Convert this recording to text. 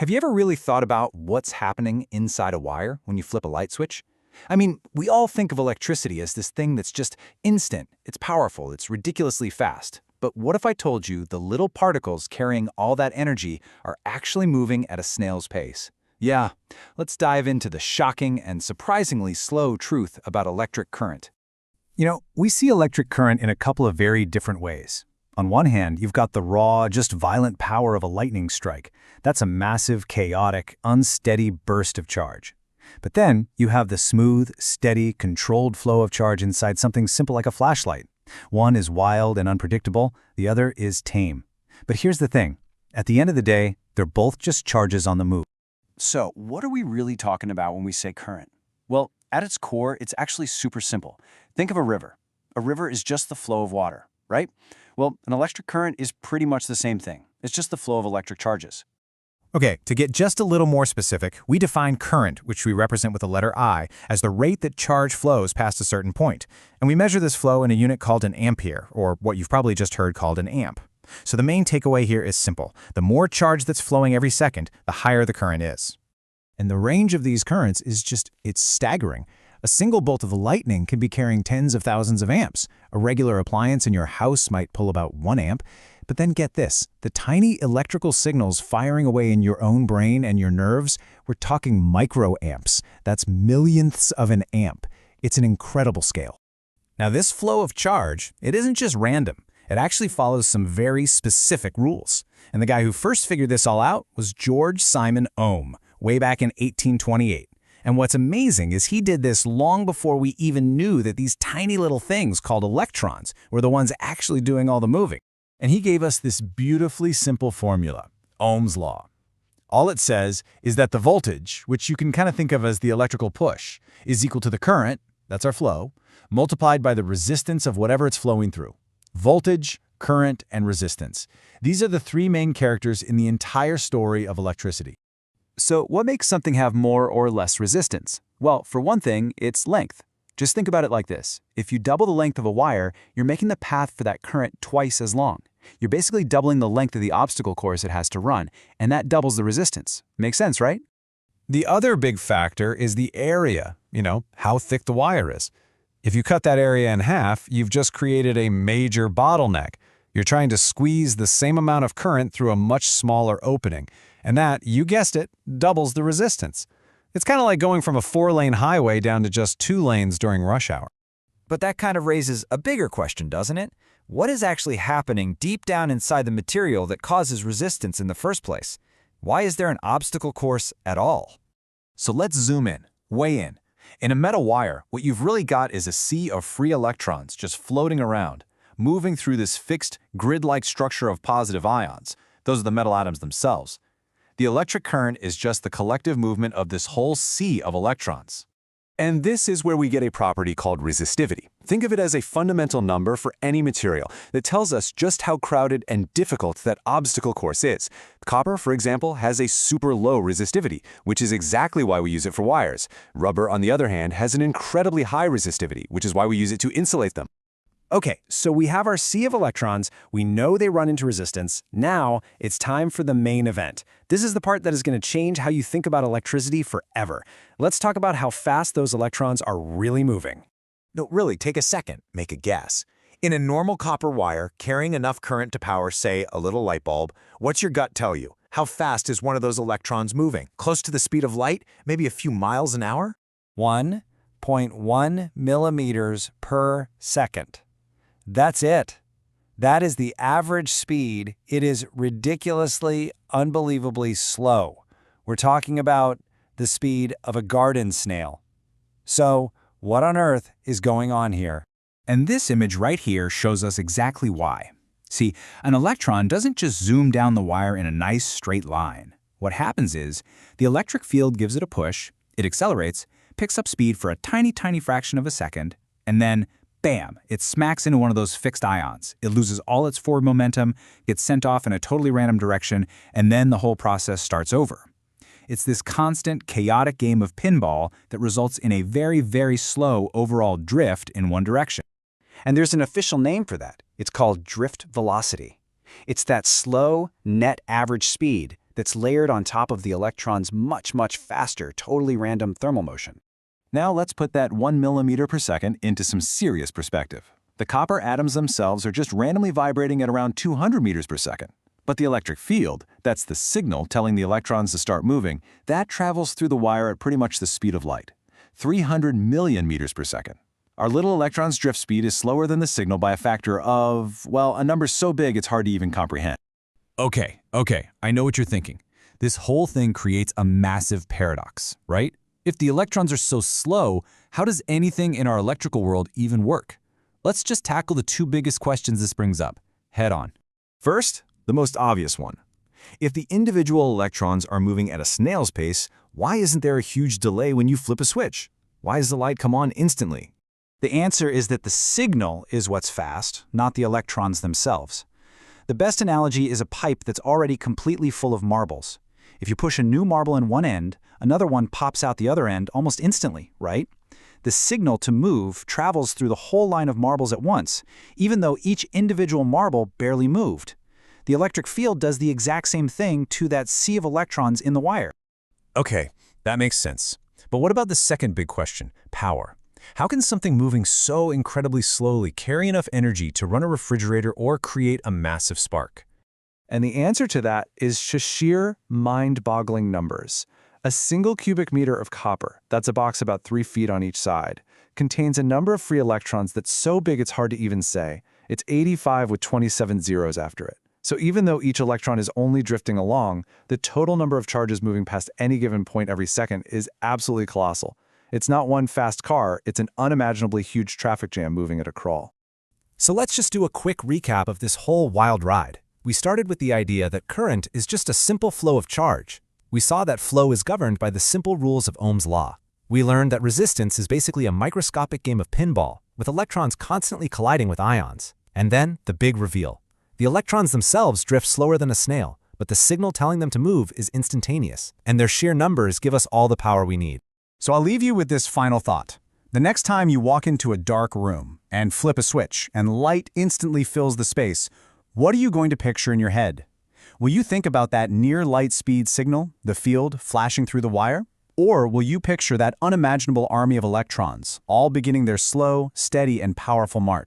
Have you ever really thought about what's happening inside a wire when you flip a light switch? I mean, we all think of electricity as this thing that's just instant, it's powerful, it's ridiculously fast. But what if I told you the little particles carrying all that energy are actually moving at a snail's pace? Yeah, let's dive into the shocking and surprisingly slow truth about electric current. We see electric current in a couple of very different ways. On one hand, you've got the raw, just violent power of a lightning strike. That's a massive, chaotic, unsteady burst of charge. But then you have the smooth, steady, controlled flow of charge inside something simple like a flashlight. One is wild and unpredictable, the other is tame. But here's the thing. At the end of the day, they're both just charges on the move. So, what are we really talking about when we say current? Well, at its core, it's actually super simple. Think of a river. A river is just the flow of water, right? Well, an electric current is pretty much the same thing. It's just the flow of electric charges. Okay, to get just a little more specific, we define current, which we represent with the letter I, as the rate that charge flows past a certain point. And we measure this flow in a unit called an ampere, or what you've probably just heard called an amp. So the main takeaway here is simple. The more charge that's flowing every second, the higher the current is. And the range of these currents is it's staggering. A single bolt of lightning can be carrying tens of thousands of amps. A regular appliance in your house might pull about 1 amp. But then get this, the tiny electrical signals firing away in your own brain and your nerves, we're talking microamps. That's millionths of an amp. It's an incredible scale. Now this flow of charge, it isn't just random. It actually follows some very specific rules. And the guy who first figured this all out was George Simon Ohm, way back in 1828. And what's amazing is he did this long before we even knew that these tiny little things called electrons were the ones actually doing all the moving. And he gave us this beautifully simple formula, Ohm's law. All it says is that the voltage, which you can kind of think of as the electrical push, is equal to the current, that's our flow, multiplied by the resistance of whatever it's flowing through. Voltage, current, and resistance. These are the three main characters in the entire story of electricity. So, what makes something have more or less resistance? Well, for one thing, it's length. Just think about it like this. If you double the length of a wire, you're making the path for that current twice as long. You're basically doubling the length of the obstacle course it has to run, and that doubles the resistance. Makes sense, right? The other big factor is the area, how thick the wire is. If you cut that area in half, you've just created a major bottleneck. You're trying to squeeze the same amount of current through a much smaller opening. And that, you guessed it, doubles the resistance. It's kind of like going from a 4-lane highway down to just 2 lanes during rush hour. But that kind of raises a bigger question, doesn't it? What is actually happening deep down inside the material that causes resistance in the first place? Why is there an obstacle course at all? So let's zoom in, way in. In a metal wire, what you've really got is a sea of free electrons just floating around, moving through this fixed, grid-like structure of positive ions. Those are the metal atoms themselves. The electric current is just the collective movement of this whole sea of electrons. And this is where we get a property called resistivity. Think of it as a fundamental number for any material that tells us just how crowded and difficult that obstacle course is. Copper, for example, has a super low resistivity, which is exactly why we use it for wires. Rubber, on the other hand, has an incredibly high resistivity, which is why we use it to insulate them. Okay, so we have our sea of electrons, we know they run into resistance, now it's time for the main event. This is the part that is going to change how you think about electricity forever. Let's talk about how fast those electrons are really moving. No, really, take a second, make a guess. In a normal copper wire, carrying enough current to power, say, a little light bulb, what's your gut tell you? How fast is one of those electrons moving? Close to the speed of light? Maybe a few miles an hour? 1.1 millimeters per second. That's it. That is the average speed. It is ridiculously, unbelievably slow. We're talking about the speed of a garden snail. So, what on earth is going on here? And this image right here shows us exactly why. See, an electron doesn't just zoom down the wire in a nice straight line. What happens is, the electric field gives it a push, it accelerates, picks up speed for a tiny, tiny fraction of a second, and then bam, it smacks into one of those fixed ions. It loses all its forward momentum, gets sent off in a totally random direction, and then the whole process starts over. It's this constant, chaotic game of pinball that results in a very, very slow overall drift in one direction. And there's an official name for that. It's called drift velocity. It's that slow, net average speed that's layered on top of the electron's much, much faster, totally random thermal motion. Now let's put that 1 millimeter per second into some serious perspective. The copper atoms themselves are just randomly vibrating at around 200 meters per second. But the electric field, that's the signal telling the electrons to start moving, that travels through the wire at pretty much the speed of light, 300 million meters per second. Our little electron's drift speed is slower than the signal by a factor of, well, a number so big it's hard to even comprehend. Okay, I know what you're thinking. This whole thing creates a massive paradox, right? If the electrons are so slow, how does anything in our electrical world even work? Let's just tackle the two biggest questions this brings up, head on. First, the most obvious one. If the individual electrons are moving at a snail's pace, why isn't there a huge delay when you flip a switch? Why does the light come on instantly? The answer is that the signal is what's fast, not the electrons themselves. The best analogy is a pipe that's already completely full of marbles. If you push a new marble in one end, another one pops out the other end almost instantly, right? The signal to move travels through the whole line of marbles at once, even though each individual marble barely moved. The electric field does the exact same thing to that sea of electrons in the wire. Okay, that makes sense. But what about the second big question, power? How can something moving so incredibly slowly carry enough energy to run a refrigerator or create a massive spark? And the answer to that is sheer mind-boggling numbers. A single cubic meter of copper, that's a box about 3 feet on each side, contains a number of free electrons that's so big it's hard to even say. It's 85 with 27 zeros after it. So even though each electron is only drifting along, the total number of charges moving past any given point every second is absolutely colossal. It's not one fast car, it's an unimaginably huge traffic jam moving at a crawl. So let's just do a quick recap of this whole wild ride. We started with the idea that current is just a simple flow of charge. We saw that flow is governed by the simple rules of Ohm's law. We learned that resistance is basically a microscopic game of pinball, with electrons constantly colliding with ions. And then, the big reveal. The electrons themselves drift slower than a snail, but the signal telling them to move is instantaneous, and their sheer numbers give us all the power we need. So I'll leave you with this final thought. The next time you walk into a dark room and flip a switch and light instantly fills the space, what are you going to picture in your head? Will you think about that near light speed signal, the field flashing through the wire? Or will you picture that unimaginable army of electrons, all beginning their slow, steady, and powerful march?